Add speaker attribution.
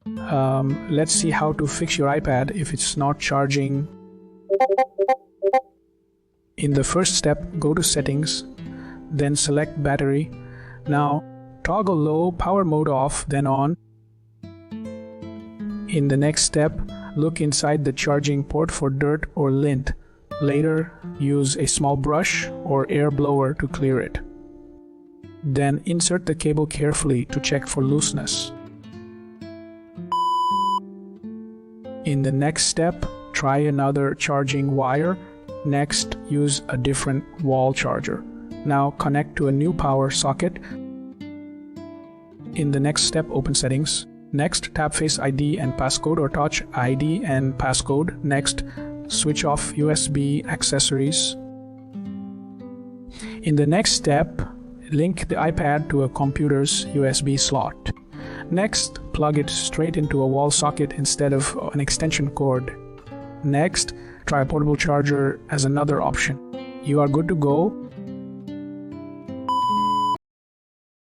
Speaker 1: Let's see how to fix your iPad if it's not charging. In the first step, go to Settings, then select Battery. Now, toggle low power mode off, then on. In the next step, look inside the charging port for dirt or lint. Later, use a small brush or air blower to clear it. Then insert the cable carefully to check for looseness. In the next step, try another charging wire. Next, use a different wall charger. Now connect to a new power socket. In the next step, open Settings. Next, tap Face ID and Passcode or Touch ID and Passcode. Next, switch off USB accessories. In the next step, link the iPad to a computer's USB slot. Next, plug it straight into a wall socket instead of an extension cord. Next, try a portable charger as another option. You are good to go.